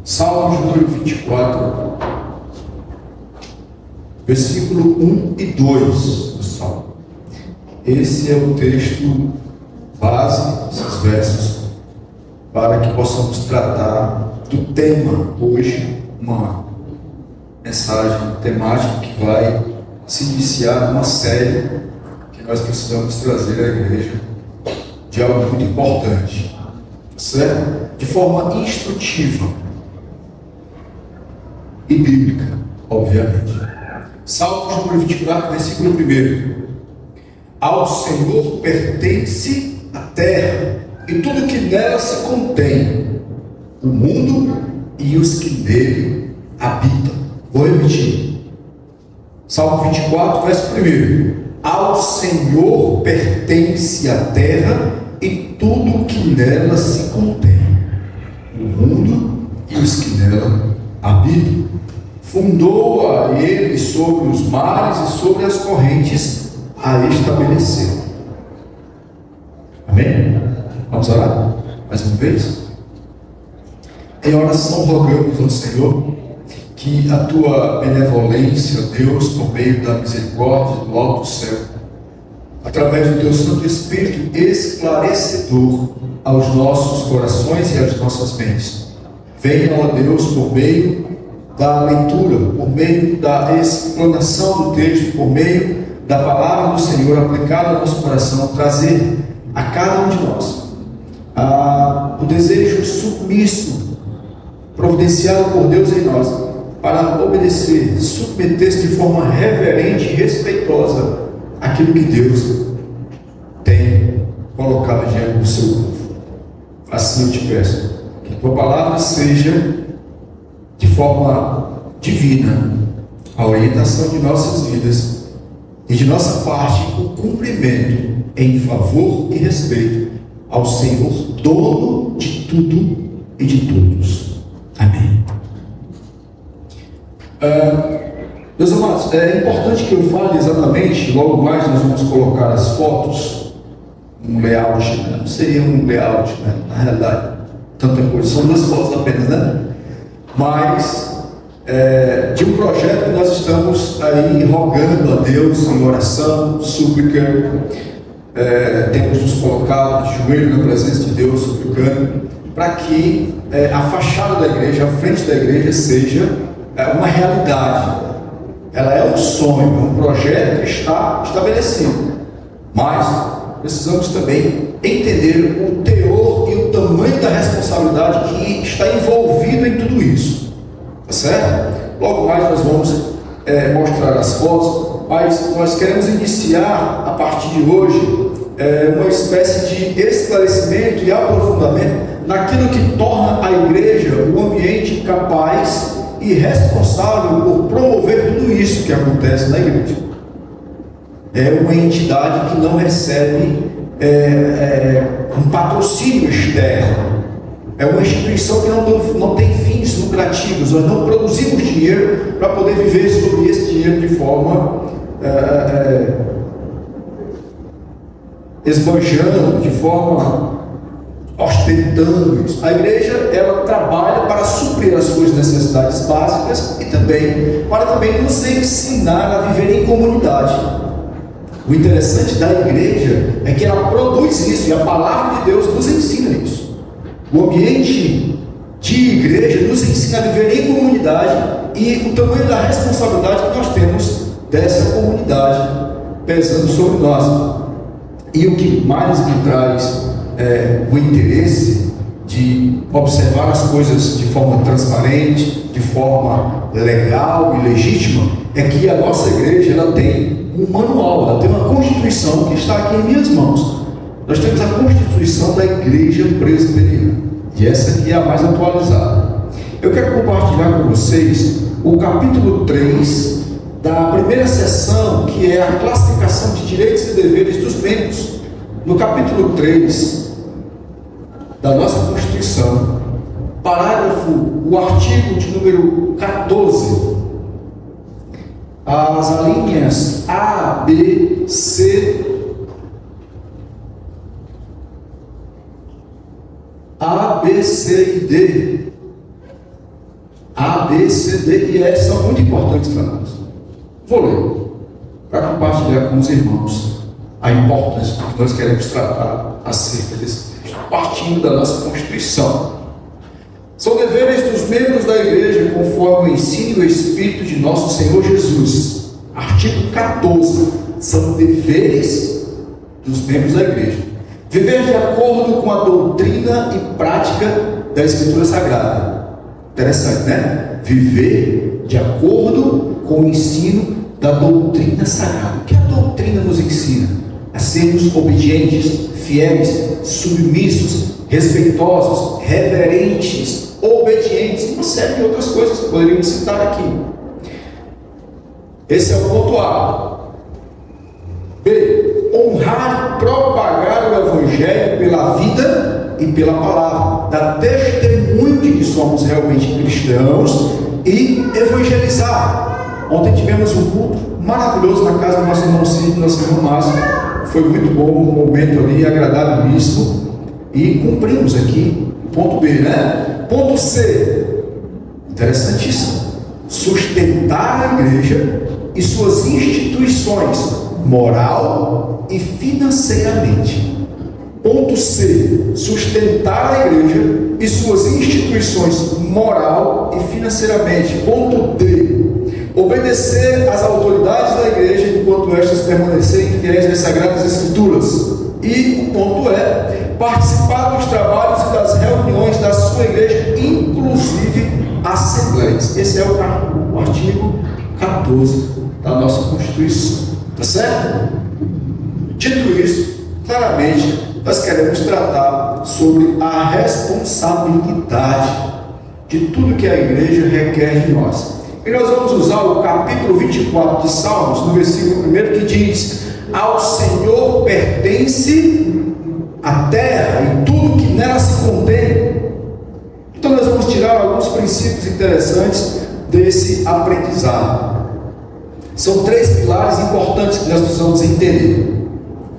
Salmos número 24, versículo 1 e 2 do Salmo. Esse é o texto base, esses versos, para que possamos tratar do tema hoje, uma mensagem temática que vai se iniciar numa série que nós precisamos trazer à igreja de algo muito importante, certo? De forma instrutiva e bíblica, obviamente. Salmos número 24, versículo 1. Ao Senhor pertence a terra e tudo que nela se contém, o mundo e os que nele habitam. Vou repetir. Salmo 24, verso 1. Ao Senhor pertence a terra e tudo que nela se contém, o mundo e os que nela habitam. Fundou-a ele sobre os mares e sobre as correntes a estabeleceu. Amém? Vamos orar mais uma vez? Em oração rogamos ao Senhor que a tua benevolência, Deus, por meio da misericórdia do alto céu, através do teu Santo Espírito esclarecedor aos nossos corações e às nossas mentes, venha, ó Deus, por meio da leitura, por meio da explanação do texto, por meio da palavra do Senhor aplicada ao nosso coração, trazer a cada um de nós o desejo submisso, providenciado por Deus em nós, para obedecer, submeter-se de forma reverente e respeitosa àquilo que Deus tem colocado diante do seu povo. Assim eu te peço, que a tua palavra seja de forma divina a orientação de nossas vidas e de nossa parte o cumprimento em favor e respeito ao Senhor, dono de tudo e de todos. Amém. Meus amados, é importante que eu fale exatamente, logo mais nós vamos colocar as fotos, um layout, né? Não seria um layout, né? Na realidade, tanta coisa, são duas fotos apenas, né? Mas de um projeto que nós estamos aí rogando a Deus em oração, súplica, temos nos colocado de joelho na presença de Deus, suplicando, para que a fachada da igreja, a frente da igreja seja uma realidade. Ela é um sonho, um projeto que está estabelecido, mas precisamos também entender o teor e o tamanho da responsabilidade que está envolvido em tudo isso, tá certo? Logo mais nós vamos mostrar as fotos, mas nós queremos iniciar a partir de hoje uma espécie de esclarecimento e aprofundamento naquilo que torna a igreja um ambiente capaz e responsável por promover tudo isso que acontece na igreja. É uma entidade que não recebe um patrocínio externo. É uma instituição que não tem fins lucrativos. Nós não produzimos dinheiro para poder viver sobre esse dinheiro de forma esbanjando, de forma ostentando isso. A igreja, ela trabalha para suprir as suas necessidades básicas e também para nos ensinar a viver em comunidade. O interessante da igreja é que ela produz isso, e a palavra de Deus nos ensina isso. O ambiente de igreja nos ensina a viver em comunidade, e o tamanho da responsabilidade que nós temos dessa comunidade pesando sobre nós. E o que mais me traz o interesse de observar as coisas de forma transparente, de forma legal e legítima, é que a nossa igreja, ela tem um manual, ela tem uma constituição que está aqui em minhas mãos. Nós temos a constituição da igreja presbiteriana, e essa aqui é a mais atualizada. Eu quero compartilhar com vocês o capítulo 3 da primeira seção, que é a classificação de direitos e deveres dos membros. No capítulo 3 da nossa Constituição, o artigo de número 14, as alíneas A, B, C, A, B, C e D, A, B, C, D e E são muito importantes para nós. Vou ler, para compartilhar com os irmãos a importância do que nós queremos tratar acerca desse texto, partindo da nossa Constituição. São deveres dos membros da igreja, conforme o ensino e o Espírito de nosso Senhor Jesus. Artigo 14. São deveres dos membros da igreja. Viver de acordo com a doutrina e prática da Escritura Sagrada. Interessante, né? Viver de acordo com o ensino da doutrina sagrada. O que a doutrina nos ensina? A sermos obedientes, fiéis, submissos, respeitosos, reverentes, obedientes, e uma série de outras coisas que poderíamos citar aqui. Esse é o ponto A. B. Honrar e propagar o Evangelho pela vida e pela palavra. Dar testemunho de que somos realmente cristãos e evangelizar. Ontem tivemos um culto maravilhoso na casa do nosso irmão Cid, do nosso irmão Márcio. Foi muito bom, um momento ali agradabilíssimo. E cumprimos aqui o ponto B, né? Ponto C. Interessantíssimo. Sustentar a igreja e suas instituições, moral e financeiramente. Ponto C. Sustentar a igreja e suas instituições, moral e financeiramente. Ponto D. Obedecer às autoridades da igreja enquanto estas permanecerem fiéis às Sagradas Escrituras. E o ponto E. Participar dos trabalhos e das reuniões da sua igreja, inclusive assembleias. Esse é o artigo 14 da nossa Constituição. Tá certo? Dito isso, claramente nós queremos tratar sobre a responsabilidade de tudo que a igreja requer de nós. E nós vamos usar o capítulo 24 de Salmos, no versículo 1, que diz: ao Senhor pertence a terra e tudo que nela se contém. Então nós vamos tirar alguns princípios interessantes desse aprendizado. São 3 pilares importantes que nós precisamos entender.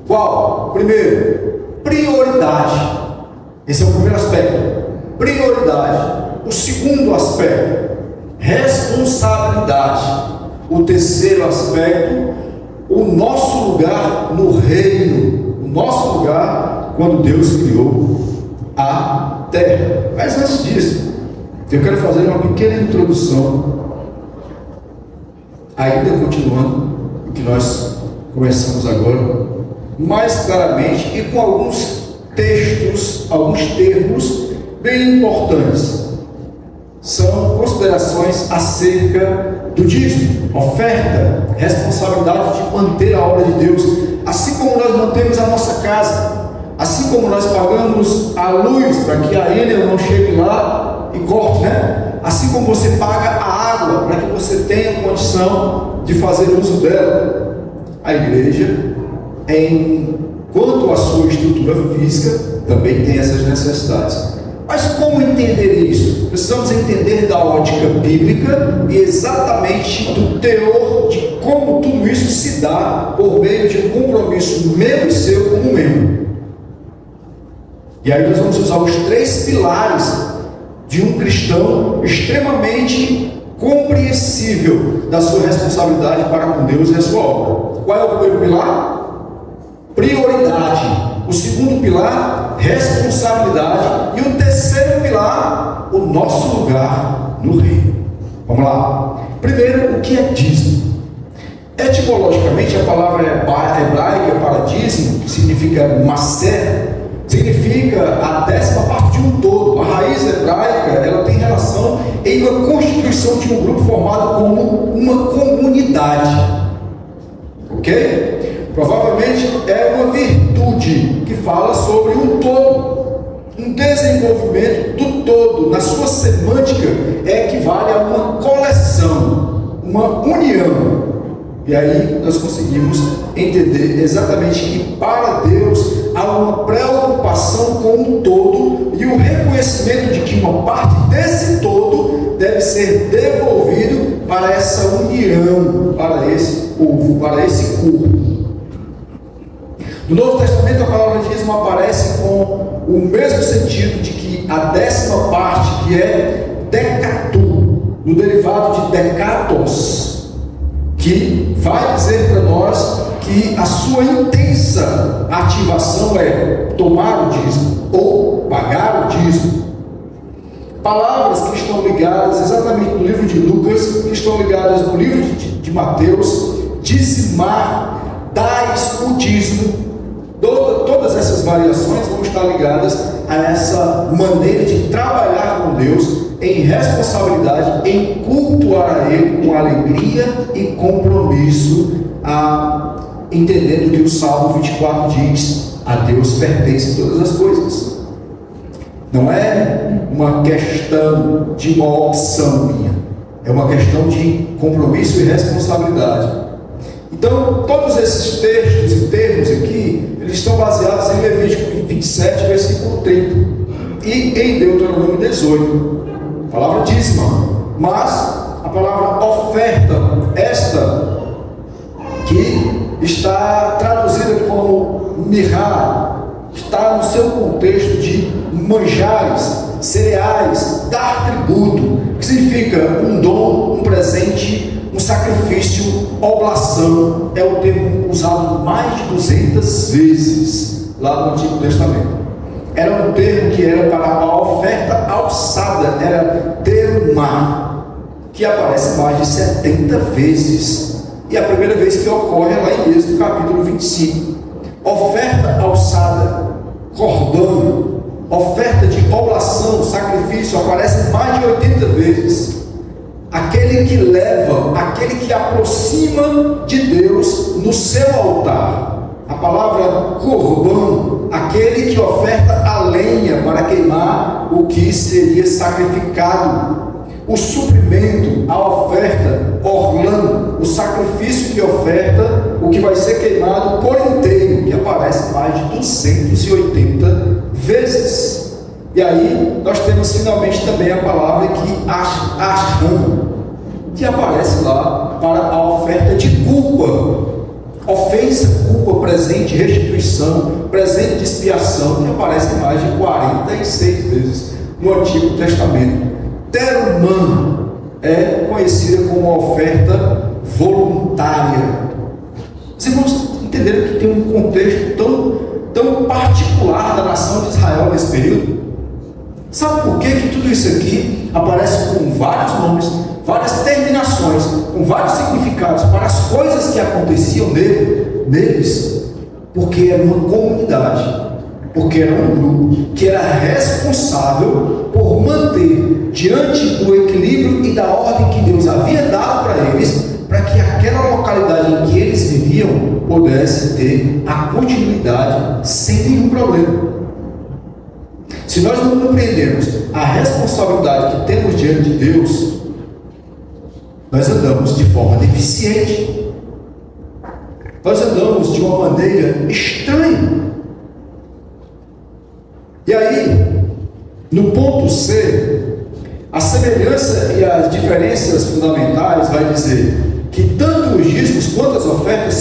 Qual? Primeiro, prioridade. Esse é o primeiro aspecto. Prioridade. O segundo aspecto, responsabilidade. O terceiro aspecto, o nosso lugar no reino. O nosso lugar quando Deus criou a terra. Mas antes disso, eu quero fazer uma pequena introdução, ainda continuando o que nós começamos agora, mais claramente e com alguns textos, alguns termos bem importantes. São considerações acerca do dízimo, oferta, responsabilidade de manter a obra de Deus, assim como nós mantemos a nossa casa, assim como nós pagamos a luz para que a Enel não chegue lá e corte, né? Assim como você paga a água para que você tenha condição de fazer uso dela. A igreja, quanto à sua estrutura física, também tem essas necessidades. Mas como entender isso? Precisamos entender da ótica bíblica e exatamente do teor de como tudo isso se dá por meio de um compromisso meu e seu como membro. E aí nós vamos usar os 3 pilares de um cristão extremamente compreensível da sua responsabilidade para com Deus e a sua obra. Qual é o primeiro pilar? Prioridade. O segundo pilar, responsabilidade. E o terceiro pilar, o nosso lugar no reino. Vamos lá. Primeiro, o que é dízimo? Etimologicamente, a palavra hebraica para dízimo, que significa maser, significa a 10ª parte de um todo. A raiz hebraica, ela tem relação em uma constituição de um grupo formado como uma comunidade. Ok? Provavelmente é uma virtude que fala sobre um todo, um desenvolvimento do todo. Na sua semântica, equivale a uma coleção, uma união. E aí nós conseguimos entender exatamente que para Deus há uma preocupação com o todo e o reconhecimento de que uma parte desse todo deve ser devolvido para essa união, para esse povo, para esse corpo. No Novo Testamento, a palavra dízimo aparece com o mesmo sentido de que a 10ª parte, que é decatu. No dekatos, que vai dizer para nós que a sua intensa ativação é tomar o dízimo ou pagar o dízimo. Palavras que estão ligadas exatamente no livro de Lucas, que estão ligadas no livro de Mateus: dizimar, dais o dízimo. Todas essas variações vão estar ligadas a essa maneira de trabalhar com Deus em responsabilidade, em cultuar a Ele com alegria e compromisso, entendendo que o Salmo 24 diz: a Deus pertencem todas as coisas. Não é uma questão de uma opção minha, é uma questão de compromisso e responsabilidade. Então, todos esses textos e termos aqui, eles estão baseados em Levítico 27, versículo 30, e em Deuteronômio 18, a palavra dízima. Mas a palavra oferta, esta que está traduzida como mirá, está no seu contexto de manjares, cereais, dar tributo, que significa um dom, um presente, um sacrifício, oblação. É o termo usado mais de 200 vezes lá no Antigo Testamento. Era um termo que era para a oferta alçada, era terumá, que aparece mais de 70 vezes. E a primeira vez que ocorre é lá em Êxodo capítulo 25. Oferta alçada, cordão, oferta de oblação, sacrifício, aparece mais de 80 vezes. Aquele que leva, aquele que aproxima de Deus no seu altar. A palavra corban, aquele que oferta a lenha para queimar o que seria sacrificado. O suprimento, a oferta, orlan, o sacrifício que oferta o que vai ser queimado por inteiro, que aparece mais de 280 vezes. E aí nós temos finalmente também a palavra que ashram, que aparece lá para a oferta de culpa, ofensa, culpa, presente, restituição, presente de expiação, que aparece mais de 46 vezes no Antigo Testamento. Terumã é conhecida como uma oferta voluntária. Vocês vão entender que tem um contexto tão particular da nação de Israel nesse período. Sabe por que tudo isso aqui aparece com vários nomes, várias terminações, com vários significados para as coisas que aconteciam neles? Porque era uma comunidade, porque era um grupo que era responsável por manter diante do equilíbrio e da ordem que Deus havia dado para eles, para que aquela localidade em que eles viviam pudesse ter a continuidade sem nenhum problema. Se nós não compreendemos a responsabilidade que temos diante de Deus, nós andamos de forma deficiente, nós andamos de uma maneira estranha. E aí, no ponto C, a semelhança e as diferenças fundamentais vai dizer que tanto os dízimos quanto as ofertas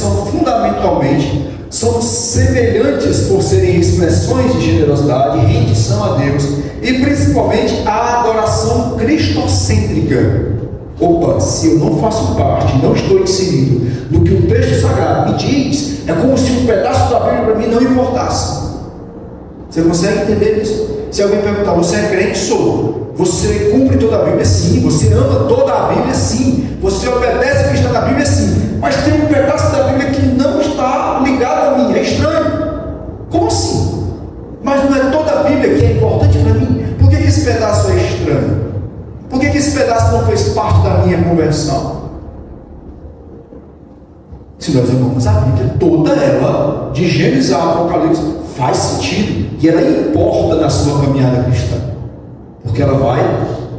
são semelhantes por serem expressões de generosidade e rendição a Deus, e principalmente a adoração cristocêntrica. Opa, se eu não faço parte, não estou inserido no que o texto sagrado me diz, é como se um pedaço da Bíblia para mim não importasse. Você consegue entender isso? Se alguém perguntar: você é crente? Sou. Você cumpre toda a Bíblia? Sim. Você ama toda a Bíblia? Sim. Você obedece o que está na Bíblia? Sim. Mas tem um pedaço da Bíblia que não está ligado a mim, é estranho. Como assim? Mas não é toda a Bíblia que é importante para mim? Por que esse pedaço é estranho? Por que esse pedaço não fez parte da minha conversão? Se nós amamos a Bíblia, toda ela, de Gênesis a Apocalipse, faz sentido, e ela importa na sua caminhada cristã, porque ela vai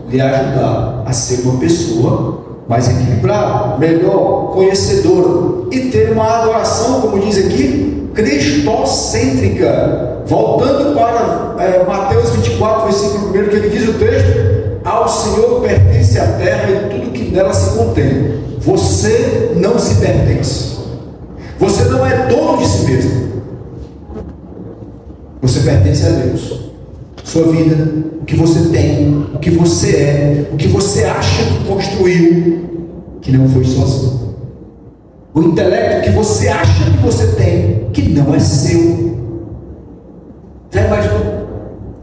lhe ajudar a ser uma pessoa mais equilibrada, melhor, conhecedora, e ter uma adoração, como diz aqui, cristocêntrica. Voltando para Mateus 24, versículo 1, que ele diz o texto: ao Senhor pertence a terra e tudo que nela se contém. Você não se pertence, você não é dono de si mesmo, você pertence a Deus. Sua vida, o que você tem, o que você é, o que você acha que construiu, construiu, que não foi sozinho. O intelecto que você acha que você tem, que não é seu. Já imaginou?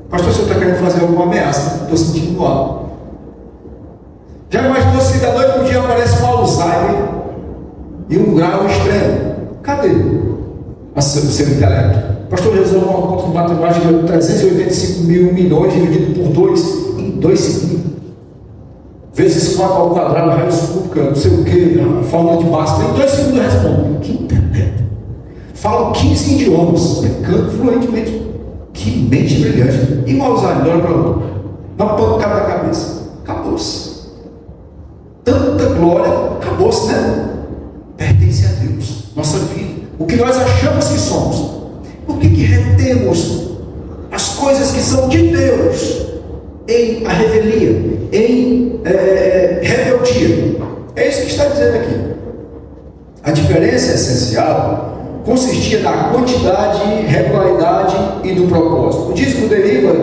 Pastor, o senhor está querendo fazer alguma ameaça? Estou sentindo no ar. Já imaginou se da noite para o dia aparece um Alzheimer e um grau extremo? Cadê o seu intelecto? Pastor, resolveu uma conta de matemática de 385 mil milhões dividido por 2 em 2 segundos. Vezes 4 ao quadrado, raiz cúbica, não sei o que, fórmula de Bhaskara. Em 2 segundos responde. Que intelecto! Fala 15 idiomas, canto fluentemente. Que mente brilhante. E o Alzheimer, olha para lá. Uma pancada na cabeça. Acabou-se. Tanta glória, acabou-se, né? Pertence a Deus. Nossa vida. O que nós achamos que somos. Por que retemos as coisas que são de Deus em a revelia, em rebeldia? É isso que está dizendo aqui. A diferença essencial consistia na quantidade, regularidade e no propósito. O dízimo deveria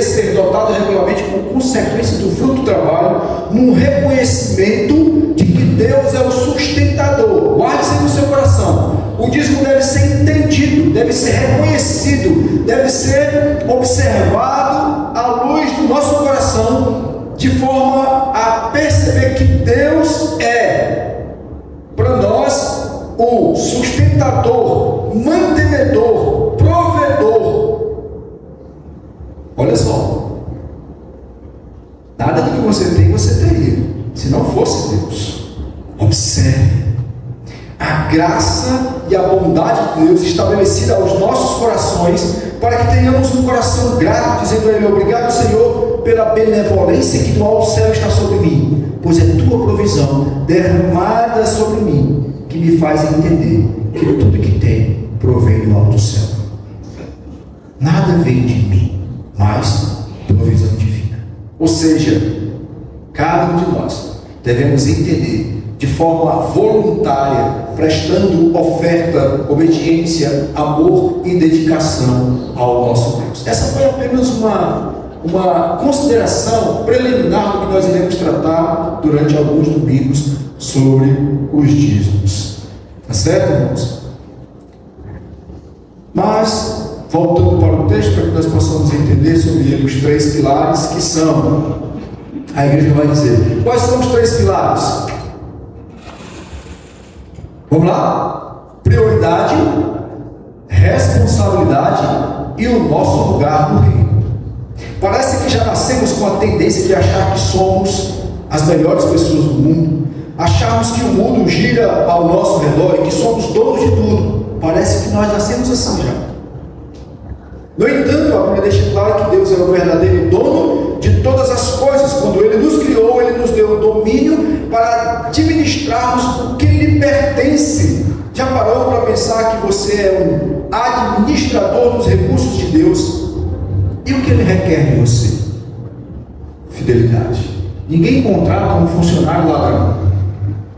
ser dotado regularmente como consequência do fruto do trabalho, num reconhecimento de que Deus é o sustentador. Guarde isso no seu coração. O dízimo deve ser entendido, deve ser reconhecido, deve ser observado à luz do nosso coração, de forma a perceber que Deus é, para nós, o sustentador, mantenedor, provedor. Olha só, nada do que você tem, você teria, se não fosse Deus. Observe a graça e a bondade de Deus estabelecida aos nossos corações, para que tenhamos um coração grato, dizendo a Ele: obrigado, Senhor, pela benevolência que do alto céu está sobre mim, pois é tua provisão derramada sobre mim, que me faz entender que tudo que tem provém do alto céu. Nada vem de mim, mas provisão divina. Ou seja, cada um de nós devemos entender de forma voluntária, prestando oferta, obediência, amor e dedicação ao nosso Deus. Essa foi apenas uma consideração preliminar do que nós iremos tratar durante alguns domingos sobre os dízimos. Tá certo, irmãos? Mas, voltando para o texto, para que nós possamos entender sobre ele os 3 pilares que são, a igreja vai dizer, quais são os 3 pilares? Vamos lá? Prioridade, responsabilidade e o nosso lugar no reino. Parece que já nascemos com a tendência de achar que somos as melhores pessoas do mundo, acharmos que o mundo gira ao nosso redor e que somos donos de tudo. Parece que nós nascemos assim já. No entanto, a Bíblia deixa claro que Deus é o verdadeiro dono de todas as coisas. Quando Ele nos criou, Ele nos deu o domínio para administrarmos o que lhe pertence. Já parou para pensar que você é um administrador dos recursos de Deus? E o que Ele requer de você? Fidelidade. Ninguém contrata um funcionário ladrão.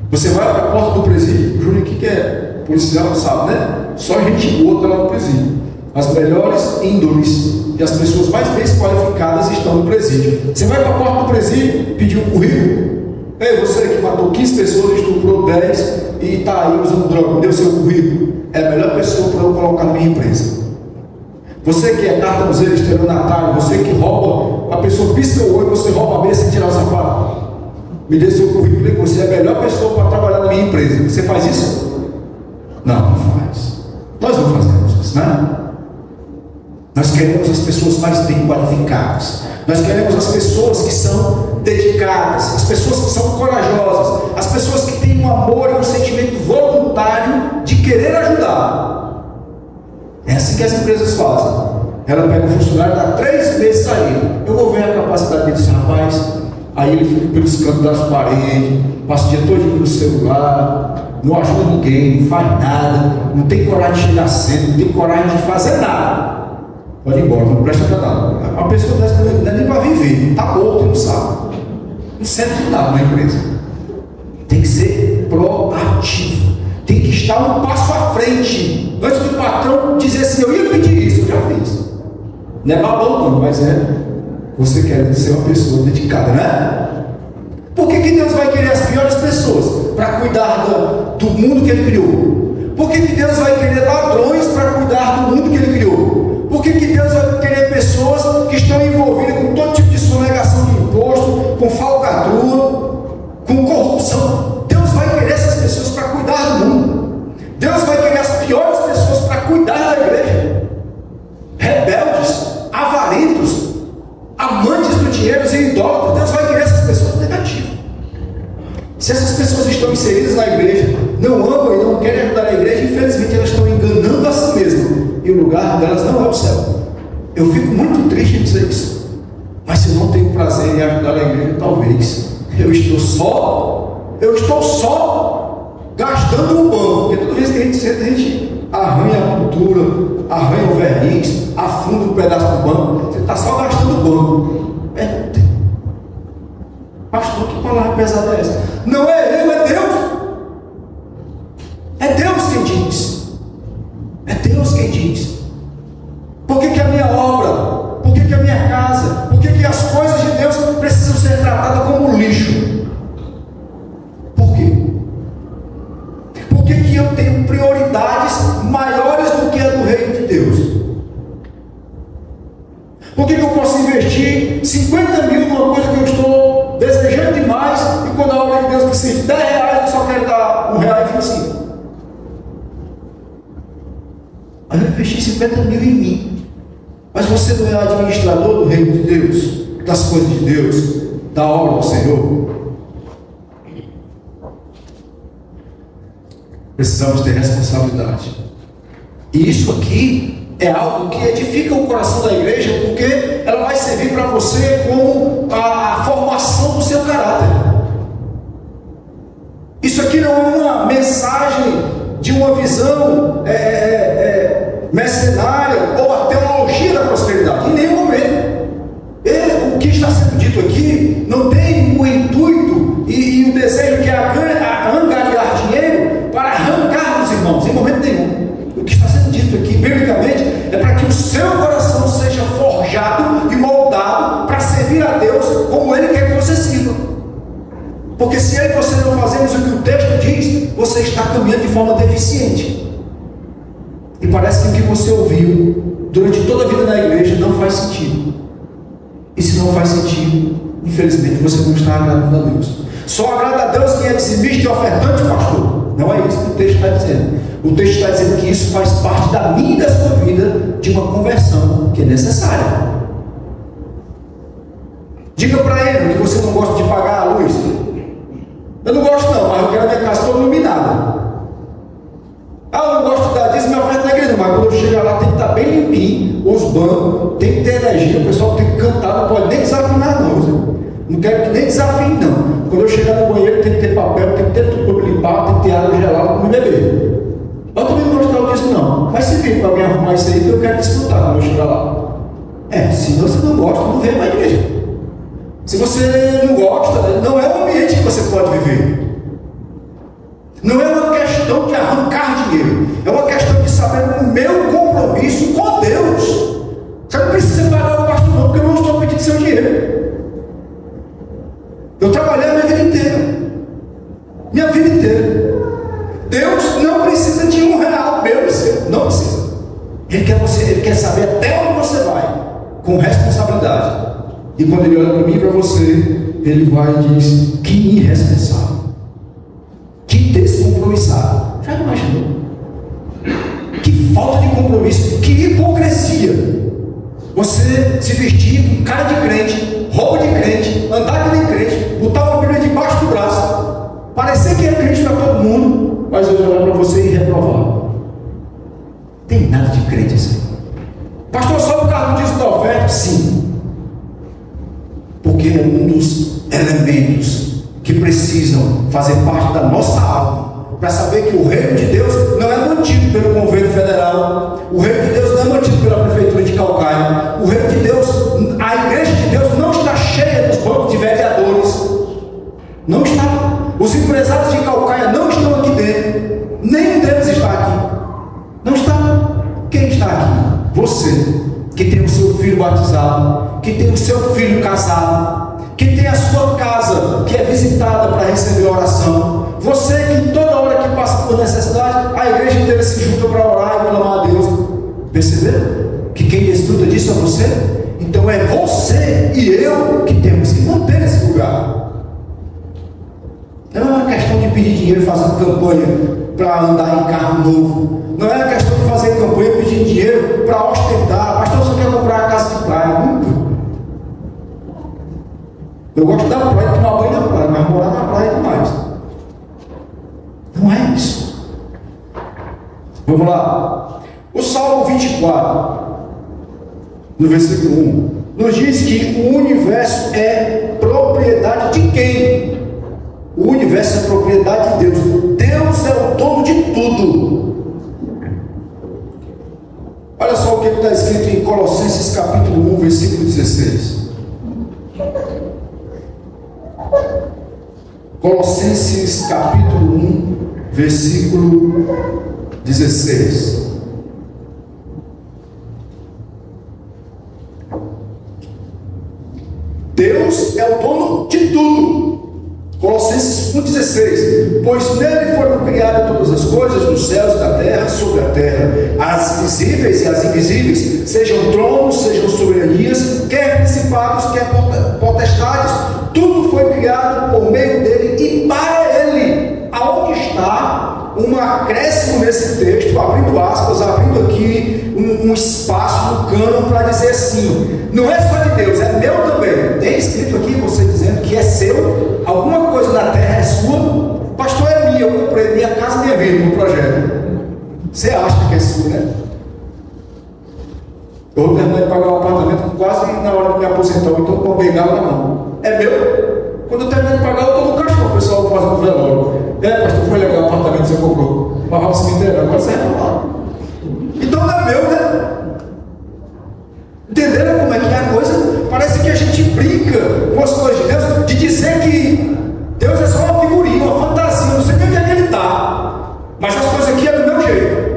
Você vai para a porta do presídio. O Júnior aqui que é policial, sabe, né? Só gente boa está lá no presídio. As melhores índoles e as pessoas mais bem qualificadas estão no presídio. Você vai para a porta do presídio, pedir um currículo. Ei, você que matou 15 pessoas, estuprou 10 e está aí usando droga, me deu seu currículo. É a melhor pessoa para eu colocar na minha empresa. Você que é cartãozeiro, estelionatário, você que rouba, a pessoa pisca o olho, você rouba a mesa sem tirar o sapato. Me dê seu currículo e você é a melhor pessoa para trabalhar na minha empresa. Você faz isso? Não, não faz. Nós não fazemos isso, né? Nós queremos as pessoas mais bem qualificadas. Nós queremos as pessoas que são dedicadas, as pessoas que são corajosas, as pessoas que têm um amor e um sentimento voluntário de querer ajudar. É assim que as empresas fazem. Ela pega um funcionário, dá 3 meses a ele. Eu vou ver a capacidade desse rapaz. Aí ele fica pelos cantos das paredes, passa o dia todo no celular, não ajuda ninguém, não faz nada, não tem coragem de chegar cedo, não tem coragem de fazer nada. Pode ir embora, não presta para nada. A pessoa dessa não é nem para viver, está morto e não sabe. Não serve de nada na empresa. Tem que ser proativo. Tem que estar um passo à frente. Antes do patrão dizer assim, eu ia pedir isso, eu já fiz. Não é babão não, mas é você quer ser uma pessoa dedicada, né? Por que Deus vai querer as piores pessoas para cuidar do mundo que Ele criou? Por que Deus vai querer ladrões para cuidar do mundo que Ele criou? Por que Deus vai querer pessoas que estão envolvidas com todo tipo de sonegação de imposto, com falcatrua, com corrupção? Deus vai querer essas pessoas para cuidar do mundo. Deus vai querer as piores pessoas para cuidar da igreja. Rebeldes, avarentos, amantes do dinheiro e idólatras. Deus vai querer essas pessoas negativas. Se essas pessoas estão inseridas na igreja, não amam e não querem ajudar a igreja, infelizmente elas estão enganando a si mesmas, e o lugar delas não é o céu. Eu fico muito triste em dizer isso, mas se eu não tenho prazer em ajudar a igreja, talvez eu estou só gastando um banco, porque toda vez que a gente senta, a gente arranha a cultura, arranha o verniz, afunda um pedaço do banco. Você está só gastando o banco. Pastor, que palavra pesada é essa? Não é eu, é Deus. É Deus quem diz. É Deus quem diz. Por que a minha obra, por que a minha casa, por que as coisas de Deus precisam ser tratadas como lixo? Por quê? Por que eu tenho prioridades maiores do que a do reino de Deus? Por que eu posso investir 50 mil numa coisa que eu estou desejando demais, e quando a obra de Deus precisa de 10 reais, eu só quero dar R$1,25? Aí eu investi 50 mil em mim. Mas você não é administrador do reino de Deus, das coisas de Deus, da obra do Senhor? Precisamos ter responsabilidade. E isso aqui é algo que edifica o coração da igreja, porque ela vai servir para você como a formação do seu caráter. Isso aqui não é uma mensagem de uma visão mercenária ou a teologia da prosperidade, em nenhum momento. O que está sendo dito aqui não tem o intuito e o desejo que é angariar dinheiro para arrancar dos irmãos, em momento nenhum. O que está sendo dito aqui, biblicamente, é para que o seu coração seja forjado e moldado para servir a Deus como Ele quer que você sirva. Porque se eu e você não fazemos o que o texto diz, você está caminhando de forma deficiente. E parece que o que você ouviu durante toda a vida na igreja não faz sentido. E se não faz sentido, infelizmente você não está agradando a Deus. Só agrada a Deus quem é dizimista e ofertante, pastor. Não é isso que o texto está dizendo. O texto está dizendo que isso faz parte da minha e da sua vida, de uma conversão que é necessária. Diga para ele que você não gosta de pagar a luz. Eu não gosto não, mas eu quero a minha casa toda iluminada. Eu não gosto de dar dízimo e oferta na igreja, mas quando eu chegar lá tem que estar bem limpinho, os bancos, tem que ter energia, o pessoal tem que cantar, não pode nem desafinar não. Não quero que nem desafie não. Quando eu chegar no banheiro tem que ter papel, tem que ter tudo para limpar, tem que ter água gelada para me beber. Eu também não gosto disso não. Mas se vir para alguém arrumar isso aí, eu quero desfrutar quando eu chegar lá. Se você não gosta, não venha para a igreja. Se você não gosta, não é o ambiente que você pode viver. Não é uma questão de arrancar dinheiro, é uma questão de saber o meu compromisso com Deus. Você não precisa pagar o pastor não, porque eu não estou pedindo seu dinheiro. Eu trabalhei a minha vida inteira. Minha vida inteira. Deus não precisa de R$1 meu e seu. Não precisa. Ele quer saber até onde você vai, com responsabilidade. E quando ele olha para mim e para você, ele vai e diz: que irresponsável, que descompromissado. Já imaginou? Que falta de compromisso, que hipocrisia. Você se vestir com cara de crente, roupa de crente, andar que nem crente, botar uma Bíblia debaixo do braço, parecer que é crente para todo mundo, mas eu olhar para você e reprovar. Tem nada de crente assim. Pastor, só por causa do dízimo da oferta? Sim. Porque é um dos elementos que precisam fazer parte da nossa alma, para saber que o reino de Deus não é mantido pelo governo federal, o reino de Deus não é mantido pela prefeitura de Calcaia, o reino de Deus, a igreja de Deus não está cheia dos bancos de vereadores, não está. Os empresários de Calcaia não estão aqui dentro, nenhum deles está aqui, não está. Quem está aqui? Você, que tem o seu filho batizado, que tem o seu filho casado, que tem a sua casa, que é visitada sua necessidade, a igreja inteira se junta para orar e clamar a Deus. Perceberam? Que quem desfruta disso é você? Então é você e eu que temos que manter esse lugar. Não é uma questão de pedir dinheiro fazendo campanha para andar em carro novo. Não é uma questão de fazer campanha pedindo dinheiro para ostentar. Pastor, você quer comprar a casa de praia? Nunca. Eu gosto da praia, de tomar banho na praia, mas morar na praia é demais. Não é isso. Vamos lá. O Salmo 24, no versículo 1, nos diz que o universo é propriedade de quem? O universo é propriedade de Deus. Deus é o dono de tudo. Olha só o que está escrito em Colossenses capítulo 1, versículo 16. Colossenses capítulo 1, versículo 16. Deus é o dono de tudo. Colossenses 1,16. Pois nele foram criadas todas as coisas, nos céus e na terra, sobre a terra, as visíveis e as invisíveis, sejam tronos, sejam soberanias, quer principados, quer potestades, tudo foi criado por meio dele e para ele. Aonde está um acréscimo nesse texto, abrindo aspas, abrindo aqui um espaço no cânon para dizer assim: não é só de Deus, é meu também. Tem escrito aqui você dizendo que é seu, alguma coisa na terra é sua, pastor, é minha, eu comprei minha casa, minha vida no projeto. Você acha que é sua, né? Eu vou terminar de pagar um apartamento quase na hora de me aposentar, então com uma bengala na mão. É meu. Quando eu terminar de pagar, eu estou no caixão, o pessoal faz um velório. Pastor, foi legal o apartamento que você comprou. Mas vamos se cemitério, agora você vai lá. Então não é meu, né? Entenderam como é que é a coisa? Parece que a gente brinca com as coisas de Deus, de dizer que Deus é só uma figurinha, uma fantasia, não sei nem onde é que ele está. Mas as coisas aqui é do meu jeito.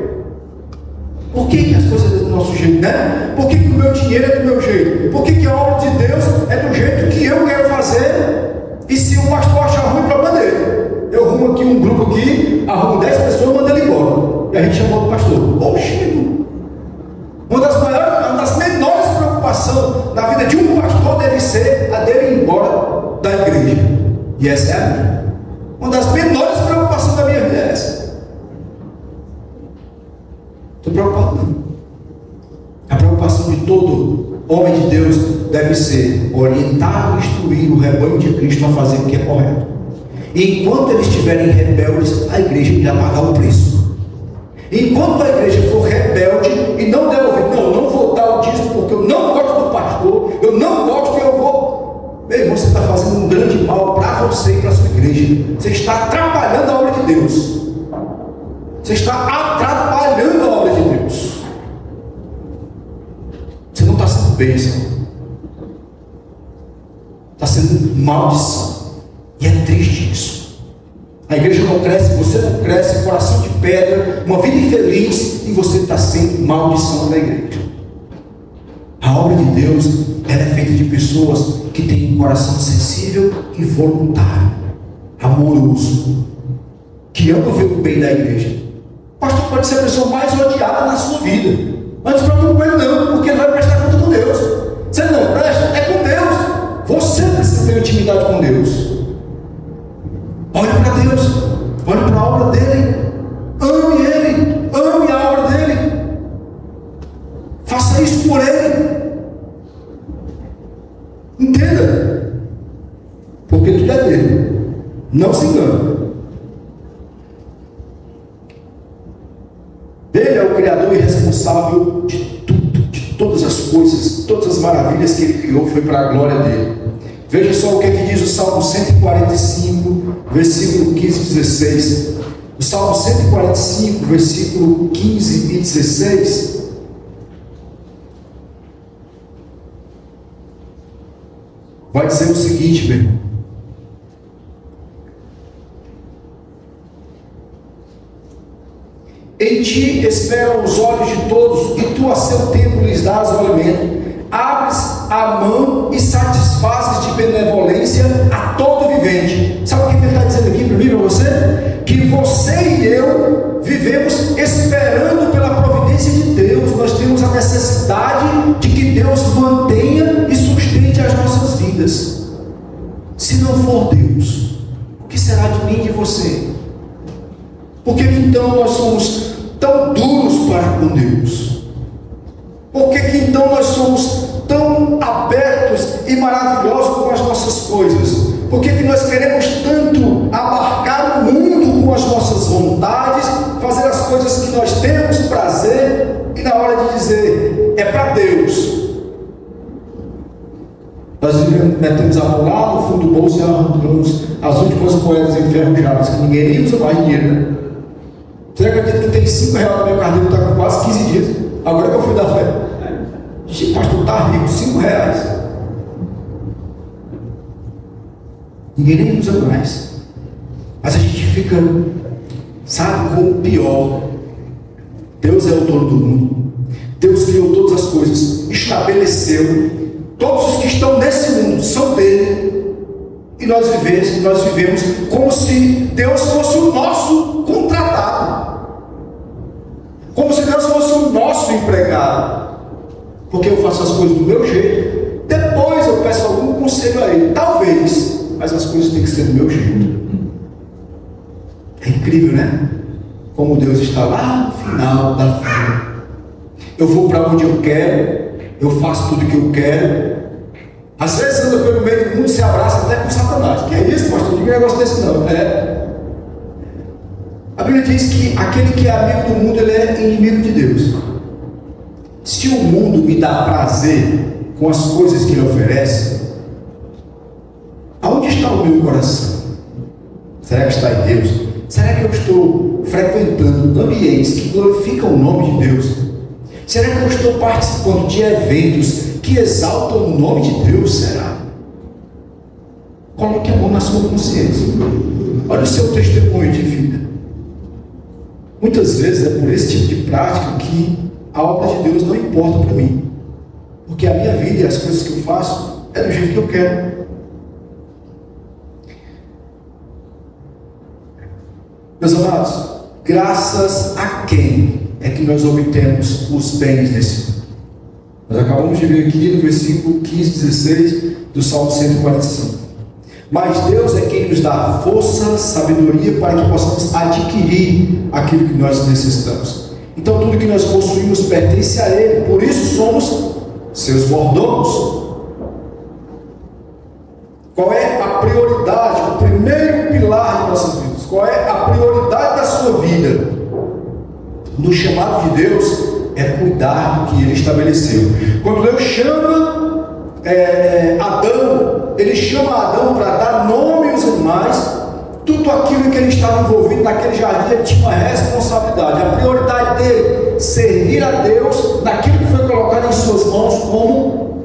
Por que as coisas é do nosso jeito, né? Por que o meu dinheiro é do meu jeito? Por que a obra de Deus é do jeito que eu quero fazer? E se o pastor achar ruim, problema dele. Eu arrumo aqui um grupo aqui, arrumo 10 pessoas e mando ele embora. E a gente chamou o pastor. Oxi! Uma das menores preocupações na vida de um pastor deve ser a dele ir embora da igreja. E essa é a minha. Uma das menores preocupações da minha vida é essa. Estou preocupado não. A preocupação de todo homem de Deus deve ser orientar e instruir o rebanho de Cristo a fazer o que é correto. E enquanto eles estiverem rebeldes, a igreja irá pagar o preço. Enquanto a igreja for rebelde e não der ouvido, não vou dar o dízimo porque eu não gosto do pastor, eu não gosto, eu vou. Meu irmão, você está fazendo um grande mal para você e para a sua igreja. Você está atrapalhando a obra de Deus. Você está atrapalhando a obra de Deus. Você não está sendo bênção. Está sendo maldição. E é triste isso. A igreja não cresce, você não cresce, coração de pedra, uma vida infeliz, e você está sendo maldição da igreja. A obra de Deus, ela é feita de pessoas que têm um coração sensível e voluntário, amoroso, que ama ver o bem da igreja. O pastor pode ser a pessoa mais odiada na sua vida, mas não se preocupe com ele não, porque ele vai prestar conta com Deus. Você não presta, é com Deus. Você precisa ter intimidade com Deus. Olhe para Deus, olhe para a obra dele, ame ele, ame a obra dele, faça isso por ele. Entenda, porque tudo é dele, não se engane. Ele é o Criador e responsável de tudo, de todas as coisas, todas as maravilhas que ele criou, foi para a glória dele. Veja só o que diz o Salmo 145, versículo 15 e 16. O Salmo 145, versículo 15 e 16. Vai dizer o seguinte, meu irmão. Em ti esperam os olhos de todos, e tu a seu tempo lhes dás o alimento. Abres a mão e satisfazes de benevolência a todo vivente. Sabe o que ele está dizendo aqui para mim e para você? Que você e eu Se não for Deus, o que será de mim e de você? Por que então nós somos tão duros para com Deus? Por que então nós somos tão abertos e maravilhosos com as nossas coisas? Por que nós queremos tanto abarcar o mundo com as nossas vontades, fazer as coisas que nós temos prazer, e na hora de dizer, é para Deus, nós metemos a mão lá no fundo do bolso e arrancamos as últimas moedas enferrujadas, que ninguém nem usa mais dinheiro, né? Você acredita que tem R$5 na minha carteira, está com quase 15 dias, agora que eu fui dar fé. Diz, pastor, está rico, R$5. Ninguém nem usa mais. Mas a gente fica, sabe, com o pior. Deus é o dono do mundo. Deus criou todas as coisas, estabeleceu. Todos os que estão nesse mundo são dele. E nós vivemos como se Deus fosse o nosso contratado. Como se Deus fosse o nosso empregado. Porque eu faço as coisas do meu jeito. Depois eu peço algum conselho a ele. Talvez. Mas as coisas têm que ser do meu jeito. É incrível, né? Como Deus está lá no final da fila. Eu vou para onde eu quero. Eu faço tudo o que eu quero. Às vezes anda pelo meio do mundo e se abraça até com Satanás. Que é isso, pastor? Não tem negócio desse não. A Bíblia diz que aquele que é amigo do mundo, ele é inimigo de Deus. Se o mundo me dá prazer com as coisas que ele oferece, aonde está o meu coração? Será que está em Deus? Será que eu estou frequentando ambientes que glorificam o nome de Deus? Será que eu estou participando de eventos que exaltam o nome de Deus? Será? Coloque a mão na sua consciência. Olha o seu testemunho de vida. Muitas vezes é por esse tipo de prática que a obra de Deus não importa para mim. Porque a minha vida e as coisas que eu faço é do jeito que eu quero. Meus amados, graças a quem é que nós obtemos os bens desse mundo? Nós acabamos de ver aqui no versículo 15, 16 do Salmo 145. Mas Deus é quem nos dá força, sabedoria para que possamos adquirir aquilo que nós necessitamos. Então tudo que nós possuímos pertence a Ele, por isso somos seus mordomos. Qual é a prioridade, o primeiro pilar de nossas vidas? Qual é a prioridade da sua vida? No chamado de Deus é cuidar do que Ele estabeleceu. Quando Deus chama Adão, Ele chama Adão para dar nome aos animais. Tudo aquilo que ele estava envolvido naquele jardim, ele tinha uma responsabilidade. A prioridade dele, servir a Deus naquilo que foi colocado em suas mãos como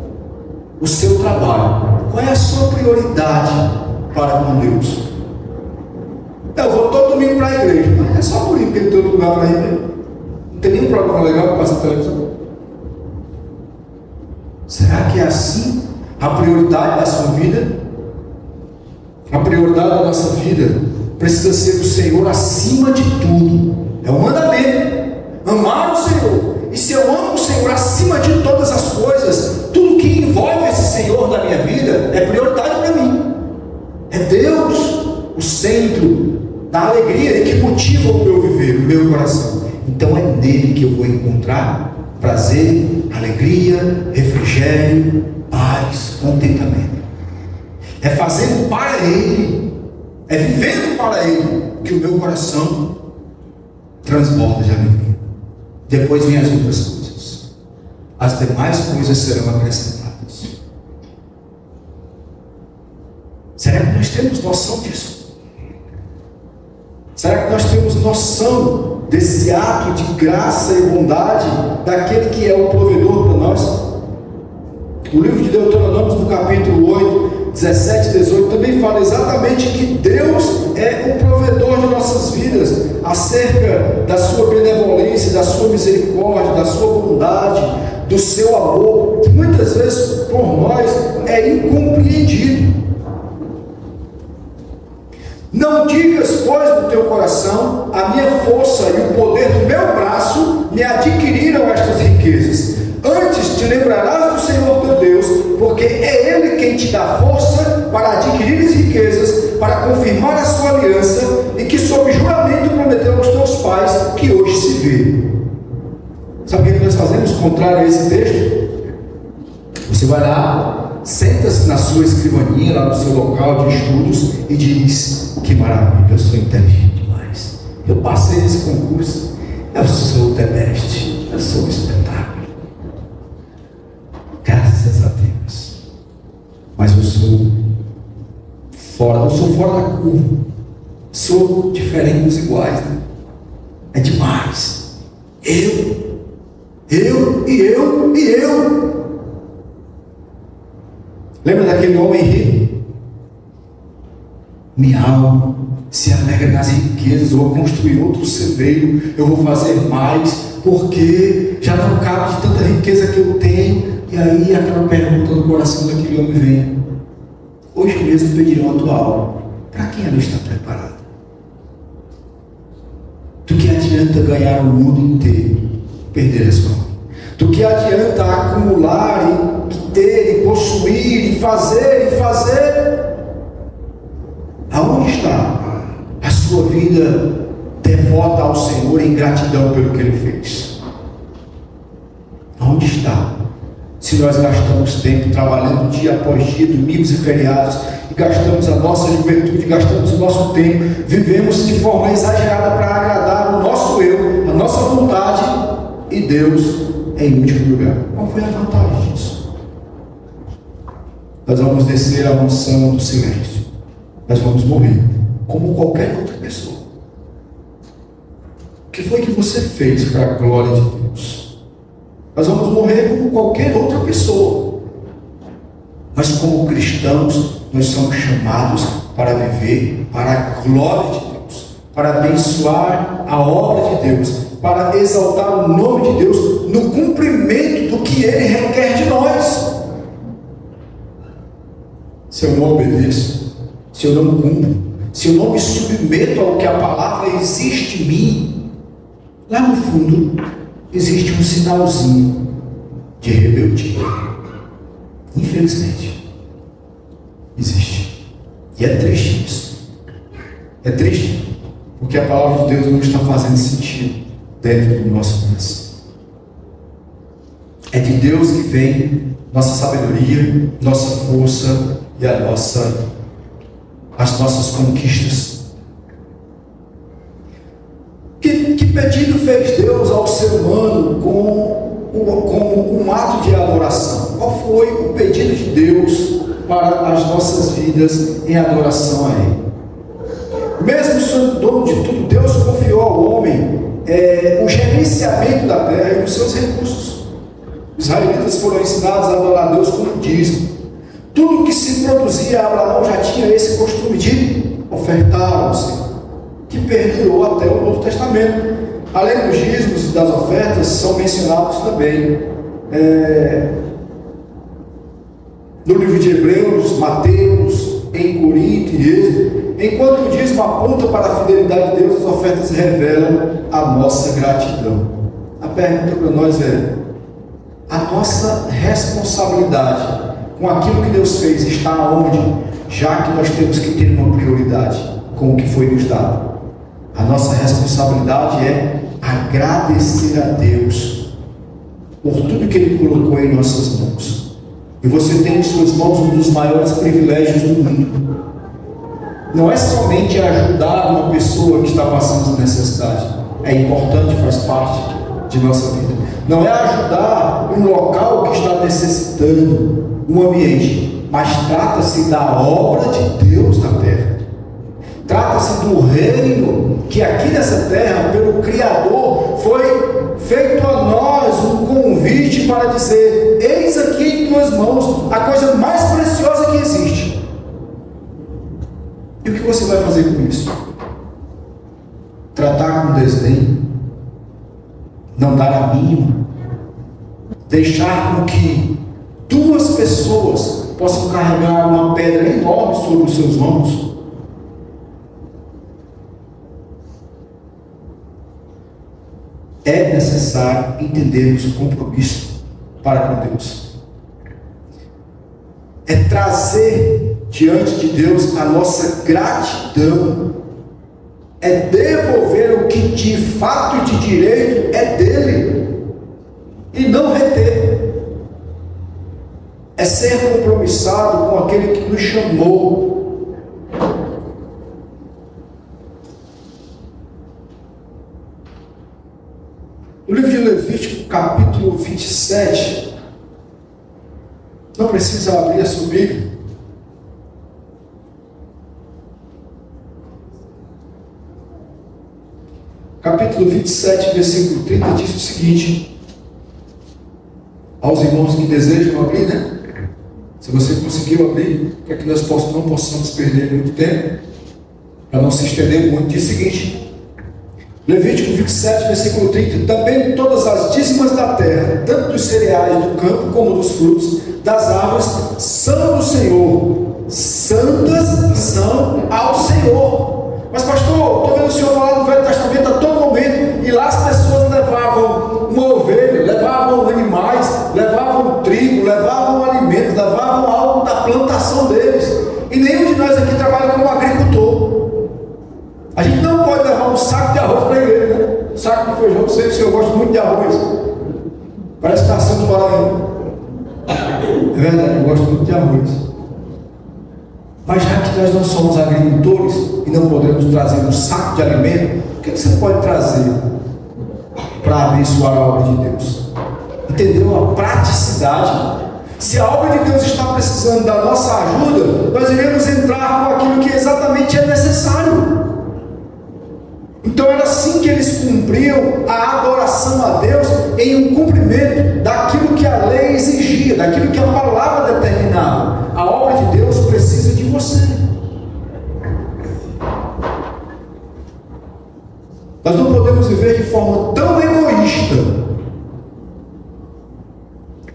o seu trabalho. Qual é a sua prioridade para com Deus? Eu vou todo domingo para a igreja. É só por isso que ele tem outro lugar para ir mesmo. Não tem nenhum programa legal para passar televisão. Será que é assim a prioridade da sua vida? A prioridade da nossa vida precisa ser o Senhor acima de tudo. É um mandamento. Amar o Senhor. E se eu amo o Senhor acima de todas as coisas, tudo que envolve esse Senhor na minha vida é prioridade para mim. É Deus o centro da alegria e que motiva o meu viver, o meu coração. Então é nele que eu vou encontrar prazer, alegria, refrigério, paz, contentamento. É fazendo para Ele, é vivendo para Ele, que o meu coração transborda de alegria. Depois vem as outras coisas. As demais coisas serão acrescentadas. Será que nós temos noção disso? Será que nós temos noção desse ato de graça e bondade daquele que é o provedor para nós? O livro de Deuteronômio, no capítulo 8, 17 e 18, também fala exatamente que Deus é o provedor de nossas vidas, acerca da sua benevolência, da sua misericórdia, da sua bondade, do seu amor, que muitas vezes por nós é incompreendido. Não digas, pois, no teu coração, a minha força e o poder do meu braço me adquiriram estas riquezas. Antes te lembrarás do Senhor teu Deus, porque é Ele quem te dá força para adquirir as riquezas contrário a esse texto, você vai lá, senta-se na sua escrivaninha, lá no seu local de estudos, e diz: que maravilha, eu sou inteligente demais, eu passei nesse concurso, eu sou the best, eu sou um espetáculo, graças a Deus. Mas eu sou fora da curva, sou diferente dos iguais, né? É demais. Eu. Lembra daquele homem rico? Minha alma se alegra nas riquezas, eu vou construir outro celeiro, eu vou fazer mais, porque já não cabe de tanta riqueza que eu tenho. E aí aquela pergunta no coração daquele homem vem: hoje mesmo pedirão a tua alma, para quem ela está preparada? Do que adianta ganhar o mundo inteiro e perder a sua alma? Do que adianta acumular e ter e possuir e fazer? Aonde está a sua vida devota ao Senhor em gratidão pelo que Ele fez? Aonde está? Se nós gastamos tempo trabalhando dia após dia, domingos e feriados, e gastamos a nossa juventude, gastamos o nosso tempo, vivemos de forma exagerada para agradar o nosso eu, a nossa vontade, e Deus em último lugar. Qual foi a vantagem disso? Nós vamos descer a mansão do silêncio, nós vamos morrer como qualquer outra pessoa. O que foi que você fez para a glória de Deus? Nós vamos morrer como qualquer outra pessoa. Mas como cristãos, nós somos chamados para viver para a glória de Deus, para abençoar a obra de Deus, para exaltar o nome de Deus no cumprimento do que Ele requer de nós. Se eu não obedeço, se eu não cumpro, se eu não me submeto ao que a palavra exige em mim, lá no fundo existe um sinalzinho de rebeldia. Infelizmente existe. E é triste isso. É triste porque a palavra de Deus não está fazendo sentido dentro do nosso coração. É de Deus que vem nossa sabedoria, nossa força e as nossas conquistas. Que pedido fez Deus ao ser humano com um ato de adoração? Qual foi o pedido de Deus para as nossas vidas em adoração a Ele? Mesmo sendo dono de tudo, Deus confiou ao homem o gerenciamento da terra e dos seus recursos. Os israelitas foram ensinados a adorar a Deus com o dízimo. Tudo que se produzia, Abraão já tinha esse costume de ofertar ao Senhor, que perdurou até o Novo Testamento. Além dos dízimos e das ofertas, são mencionados também no livro de Hebreus, Mateus, em Corinto e Êxodo. Enquanto o dízimo aponta para a fidelidade de Deus, as ofertas revelam a nossa gratidão. A pergunta para nós é: a nossa responsabilidade com aquilo que Deus fez está aonde? Já que nós temos que ter uma prioridade com o que foi nos dado. A nossa responsabilidade é agradecer a Deus por tudo que Ele colocou em nossas mãos. E você tem em suas mãos um dos maiores privilégios do mundo. Não é somente ajudar uma pessoa que está passando necessidade. É importante, faz parte de nossa vida. Não é ajudar um local que está necessitando, um ambiente, mas trata-se da obra de Deus na terra. Trata-se do reino que aqui nessa terra, pelo Criador, foi feito a nós um convite para dizer: eis aqui em tuas mãos a coisa mais preciosa que existe. E o que você vai fazer com isso? Tratar com desdém? Não dar a mínima? Deixar com que duas pessoas possam carregar uma pedra enorme sobre os seus ombros? É necessário entendermos o compromisso para com Deus. É trazer diante de Deus a nossa gratidão. É devolver o que de fato e de direito é dele. e não reter. É ser compromissado com aquele que nos chamou. No livro de Levítico, capítulo 27, não precisa abrir a sua Bíblia. Capítulo 27, versículo 30, diz o seguinte, aos irmãos que desejam abrir, né? Se você conseguiu abrir, para que nós não possamos perder muito tempo, para não se estender muito, diz o seguinte, Levítico 27, versículo 30, também todas as dízimas da terra, tanto dos cereais do campo como dos frutos das árvores, são do Senhor, santas são ao Senhor. Mas pastor, estou vendo o senhor falar no Velho Testamento a todo momento, e lá as pessoas levavam uma ovelha, levavam animais, levavam trigo, levavam alimento, levavam algo da plantação deles, e nenhum de nós aqui trabalha como agricultor. A gente não pode levar um saco de arroz para a igreja, né? Um saco de feijão, sei que o senhor gosta muito de arroz, parece que está sendo do Maranhão. É verdade, eu gosto muito de arroz. Mas já que nós não somos agricultores e não podemos trazer um saco de alimento, o que você pode trazer para abençoar a obra de Deus? Entendeu a praticidade? Se a obra de Deus está precisando da nossa ajuda, nós iremos entrar com aquilo que exatamente é necessário. Então era assim que eles cumpriam a adoração a Deus, em um cumprimento daquilo que a lei exigia, daquilo que a palavra determinava. A obra de Deus precisa de você. Nós não podemos viver de forma tão egoísta.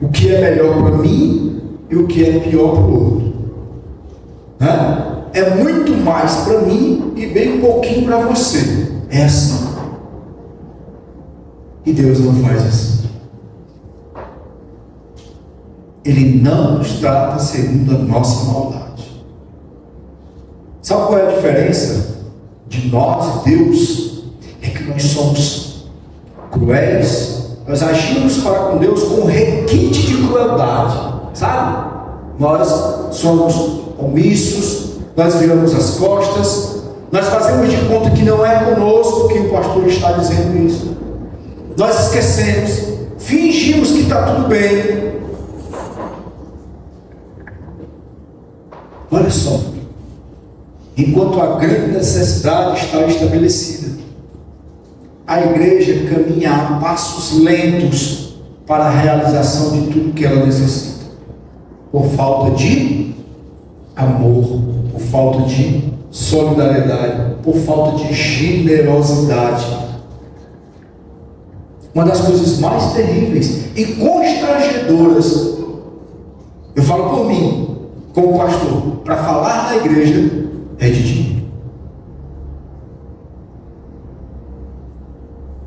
O que é melhor para mim e o que é pior para o outro, né? É muito mais para mim e bem pouquinho para você. É assim. E Deus não faz assim. Ele não nos trata segundo a nossa maldade. Sabe qual é a diferença de nós e Deus? É que nós somos cruéis. Nós agimos para com Deus com requinte de crueldade, sabe? Nós somos omissos, nós viramos as costas, nós fazemos de conta que não é conosco que o pastor está dizendo isso. Nós esquecemos, fingimos que está tudo bem. Olha só, enquanto a grande necessidade está estabelecida, a igreja caminha a passos lentos para a realização de tudo que ela necessita, por falta de amor, por falta de solidariedade, por falta de generosidade. Uma das coisas mais terríveis e constrangedoras, eu falo por mim, como pastor, para falar na igreja, é de dinheiro.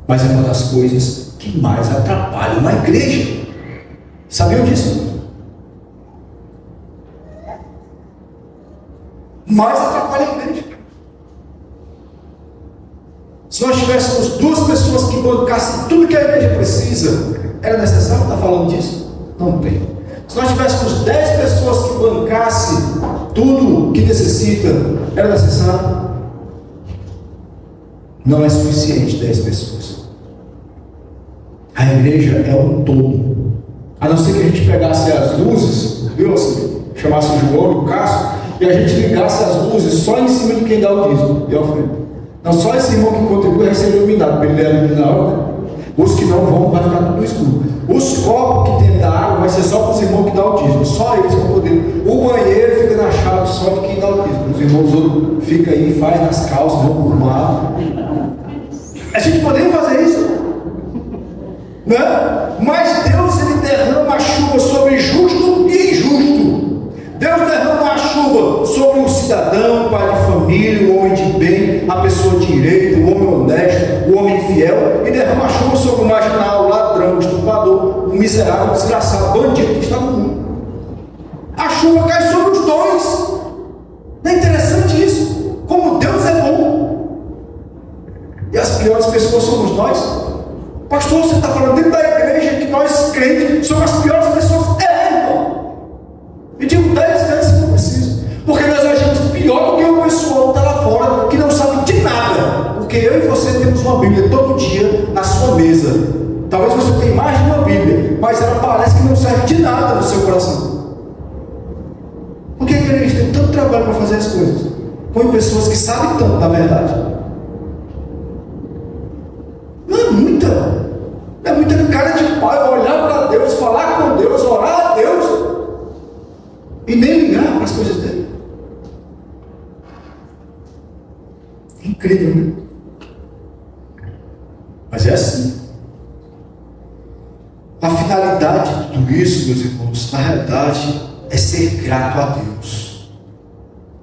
Mas é uma das coisas que mais atrapalham na igreja. Sabiam disso? Mais atrapalha a igreja. Se nós tivéssemos 2 pessoas que bancassem tudo que a igreja precisa, era necessário estar falando disso? Não tem. Se nós tivéssemos 10 pessoas que bancassem tudo que necessita, era necessário? Não é suficiente 10 pessoas. A igreja é um todo. A não ser que a gente pegasse as luzes, viu assim, chamasse o João e o Cássio, e a gente ligasse as luzes só em cima de quem dá o dízimo e a oferta. Não, só esse irmão que contribui vai ser iluminado, porque ele é iluminado, né? Os que não vão, vai ficar tudo escuro. Os copos que tem da água vai ser só para os irmãos que dão o dízimo, só eles vão poder. O banheiro fica na chave só de quem dá o dízimo. Os irmãos outros ficam aí, faz nas calças, vão por mar. A gente poderia fazer isso, né? Mas Deus, ele derrama a chuva sobre justo e injusto. Deus derrama a chuva sobre um cidadão, pai de família, o homem de bem, a pessoa de direito, o homem honesto, o homem fiel, e derrama a chuva sobre o marginal, o ladrão, o estuprador, o miserável, o desgraçado, o bandido que está no mundo. A chuva cai sobre os dois. Não é interessante isso? Como Deus é bom. E as piores pessoas somos nós. Pastor, você está falando dentro da igreja que nós crentes somos as piores pessoas. Irmão. Eu digo 10 vezes se não preciso. Porque nós agimos pior do que o pessoal que está lá fora, que não sabe de nada. Porque eu e você temos uma Bíblia todo dia na sua mesa. Talvez você tenha mais de uma Bíblia, mas ela parece que não serve de nada no seu coração. Por que a igreja tem tanto trabalho para fazer as coisas? Põe pessoas que sabem tanto da verdade. Não é muita cara de pai olhar para Deus, falar com Deus, orar a Deus e nem ligar para as coisas dele. Incrível, né? Mas é assim. A finalidade de tudo isso, meus irmãos, na realidade, é ser grato a Deus.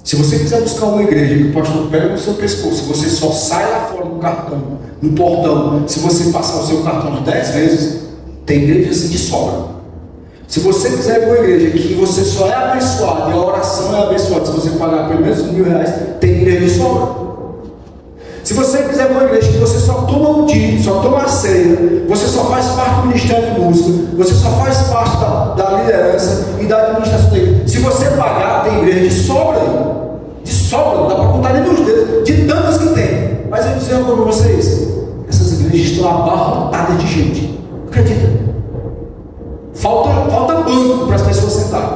Se você quiser buscar uma igreja que o pastor pega no seu pescoço, você só sai lá fora do cartão, no portão, se você passar o seu cartão 10 vezes, tem igreja assim de sobra. Se você quiser uma igreja que você só é abençoado e a oração é abençoada, se você pagar pelo menos R$1.000, tem igreja de sobra. Se você quiser uma igreja que você só toma o dia, só toma a ceia, você só faz parte do ministério de música, você só faz parte da liderança e da administração da igreja, se você pagar, tem igreja de sobra aí. De sobra, não dá para contar nem nos dedos, de tantas que tem. Mas eu vou dizer uma coisa para vocês: essas igrejas estão abarrotadas de gente. Acredita? Falta banco para as pessoas sentarem.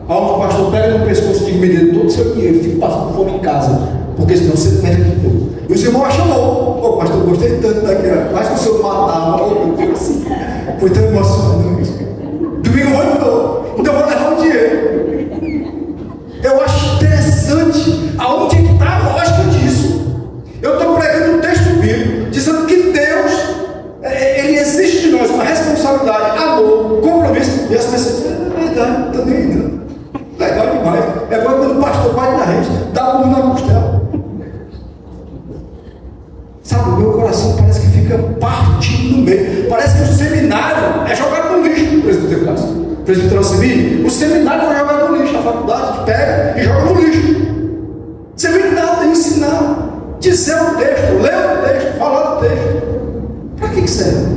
Onde o pastor pega no pescoço de me todo o seu dinheiro, fica passando fome em casa, porque senão você não entra aqui pouco. E o irmão achou louco. Pô, pastor, eu gostei tanto daquela. Quase que o senhor matava. Foi tão emocionante. Domingo eu vou de novo. Então eu vou levar o dinheiro. Eu acho interessante aonde é que está a lógica disso. Eu estou pregando um texto bíblico dizendo que Deus, Ele exige de nós uma responsabilidade, amor, compromisso. E as pessoas dizem, é verdade, não estou nem indo. Legal demais. É igual quando o pastor vai na rede, dá um na costela. Sabe, o meu coração parece que fica partido no meio. Parece que o seminário é jogado no lixo, presbítero Cássio. Presbítero Civil, o seminário foi jogado no lixo, a faculdade pega e joga no lixo. Você vem nada ensinar, dizer o texto, ler o texto, falar do texto. Para que serve?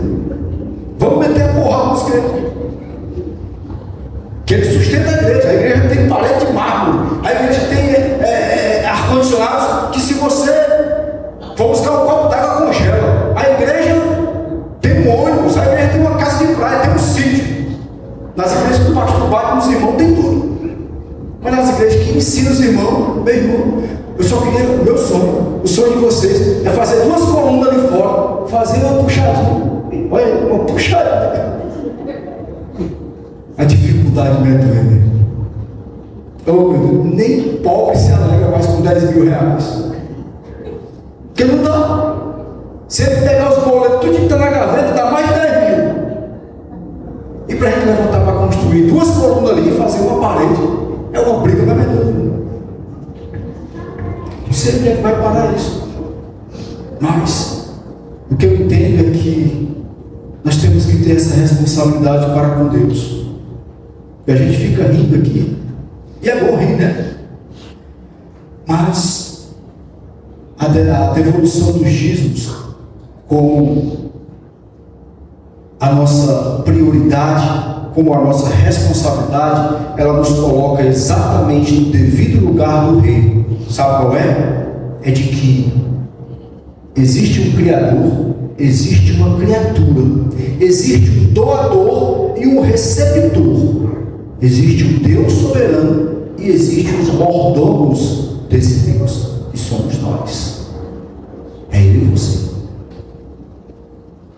Vamos meter a porrada nos crentes. Que ele sustenta a igreja tem parede de mármore, a igreja tem ar-condicionados que se você for buscar um copo d'água congela. A igreja tem um ônibus, a igreja tem uma casa de praia, tem um sítio. Nas igrejas que o pastor bate nos irmãos tem tudo. Mas nas igrejas que ensinam os irmãos, meu irmão, eu só queria, meu sonho, o sonho de vocês é fazer 2 colunas ali fora, fazer uma puxadinha. Olha, uma puxadinha. A dificuldade me doer. Oh, meu Deus, nem pobre se alegra mais com R$10.000. Porque não dá. Se ele pegar os boletos, tudo que está na gaveta, dá mais de 10.000. E para a gente levantar para construir 2 colunas ali e fazer uma parede, é uma briga na medida. Não sei onde é que vai parar isso. Mas o que eu entendo é que nós temos que ter essa responsabilidade para com Deus. E a gente fica rindo aqui. E é bom rir, né? Mas a devolução dos dízimos como a nossa prioridade, como a nossa responsabilidade, ela nos coloca exatamente no devido lugar do reino. Sabe qual é? É de que existe um Criador, existe uma criatura, existe um doador e um receptor, existe um Deus soberano e existem os mordomos desse Deus, e somos nós. É Ele e você.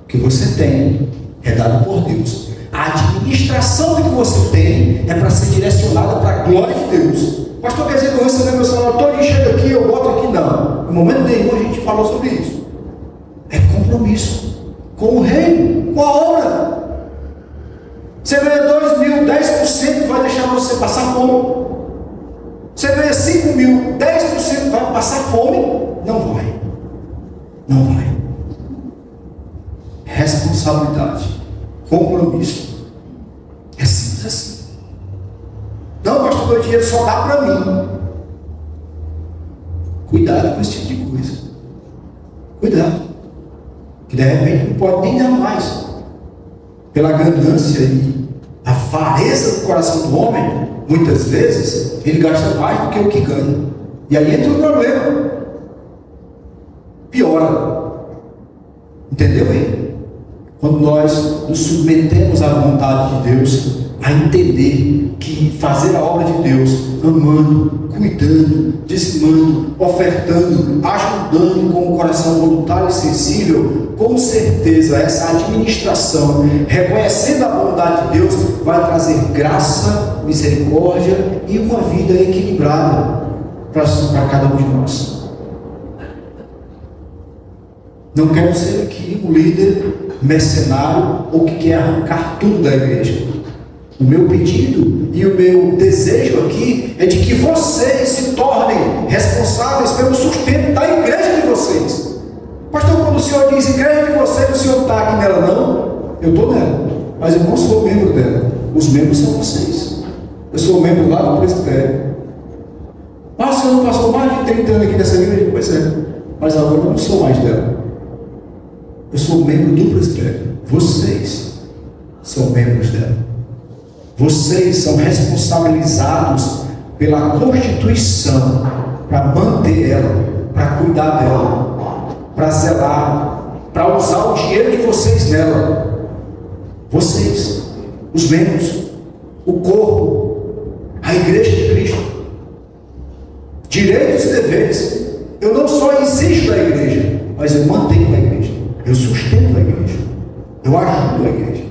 O que você tem é dado por Deus. A administração do que você tem é para ser direcionada para a glória de Deus. Pastor, quer dizer que eu recebo meu salário todo e chego aqui, eu boto aqui? Não. No momento nenhum a gente falou sobre isso. É compromisso com o reino, com a obra. Você ganha 2.000, 10% vai deixar você passar fome. Você ganha 5.000, 10% vai passar fome? Não vai. Não vai. Responsabilidade, compromisso. É simples assim. Não, pastor, meu dinheiro só dá para mim. Cuidado com esse tipo de coisa. Cuidado. que de repente não pode nem dar mais, pela ganância e a avareza do coração do homem, muitas vezes ele gasta mais do que o que ganha, e aí entra o problema, piora, entendeu aí? Quando nós nos submetemos à vontade de Deus, a entender que fazer a obra de Deus, amando, cuidando, dizimando, ofertando, ajudando com o coração voluntário e sensível, com certeza essa administração, reconhecendo a bondade de Deus, vai trazer graça, misericórdia e uma vida equilibrada para cada um de nós. Não quero ser aqui um líder mercenário ou que quer arrancar tudo da igreja. O meu pedido e o meu desejo aqui é de que vocês se tornem responsáveis pelo sustento da igreja de vocês. Pastor, quando o senhor diz igreja de vocês, o senhor está aqui nela? Não, eu estou nela, mas eu não sou membro dela. Os membros são vocês. Eu sou membro lá do presbitério. Ah, o senhor não passou mais de 30 anos aqui nessa igreja? Pois é, mas agora eu não sou mais dela. Eu sou membro do presbitério. Vocês são membros dela. Vocês são responsabilizados pela constituição para manter ela, para cuidar dela, para zelar, para usar o dinheiro de vocês nela. Vocês, os membros, o corpo, a igreja de Cristo, direitos e deveres. Eu não só exijo da igreja, mas eu mantenho a igreja, eu sustento a igreja, eu ajudo a igreja.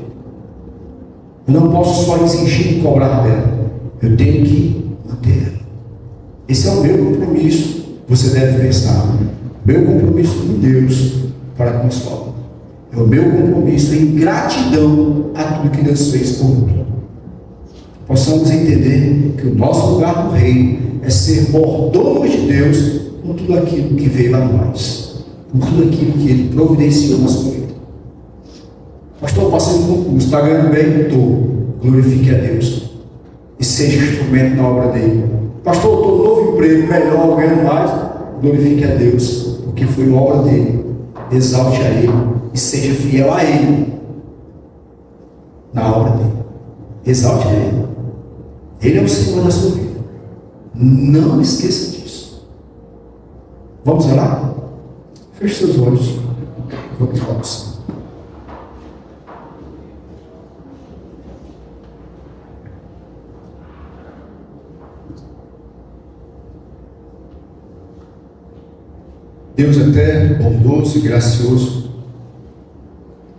Eu não posso só exigir e cobrar dela, eu tenho que manter ela. Esse é o meu compromisso. Você deve pensar, meu compromisso com Deus para com a escola, é o meu compromisso em gratidão a tudo que Deus fez por mim. Possamos entender que o nosso lugar no reino é ser mordomos de Deus com tudo aquilo que veio a nós, com tudo aquilo que Ele providenciou na sua vida. Pastor, eu passei no concurso, está ganhando bem? Estou. Glorifique a Deus e seja instrumento na obra dele. Pastor, eu estou no novo emprego, melhor, ganhando mais. Glorifique a Deus, porque foi obra dele. Exalte a Ele e seja fiel a Ele na obra dele. Exalte a Ele. Ele é o Senhor da sua vida. Não esqueça disso. Vamos orar? Feche seus olhos. Vamos orar. Deus eterno, bondoso e gracioso,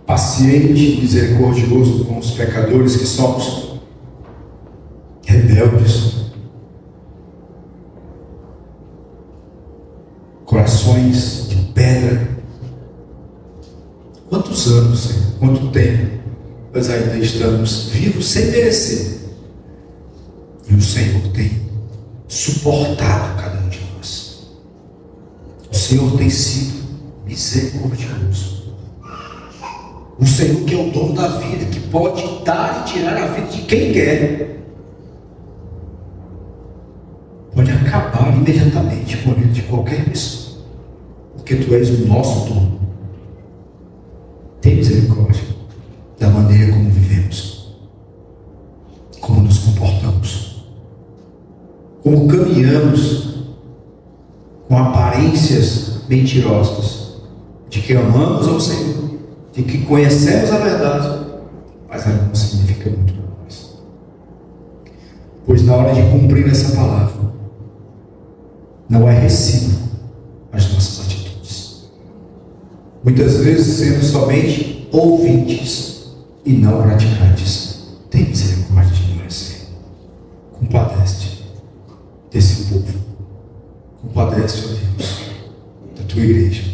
paciente e misericordioso com os pecadores que somos, rebeldes, corações de pedra. Quantos anos, Senhor, quanto tempo nós ainda estamos vivos sem merecer, e o Senhor tem suportado cada um de nós. O Senhor tem sido misericordioso. O Senhor que é o dono da vida, que pode dar e tirar a vida de quem quer, pode acabar imediatamente com a vida de qualquer pessoa, porque Tu és o nosso dono. Tem misericórdia da maneira como vivemos, como nos comportamos, como caminhamos com aparências mentirosas de que amamos ao Senhor, de que conhecemos a verdade, mas ela não significa muito para nós. Pois na hora de cumprir essa palavra, não é recíproco as nossas atitudes. Muitas vezes sendo somente ouvintes e não praticantes. Tem misericórdia de nós, Senhor. Compadece desse povo. Compadece, ó Deus, da Tua igreja.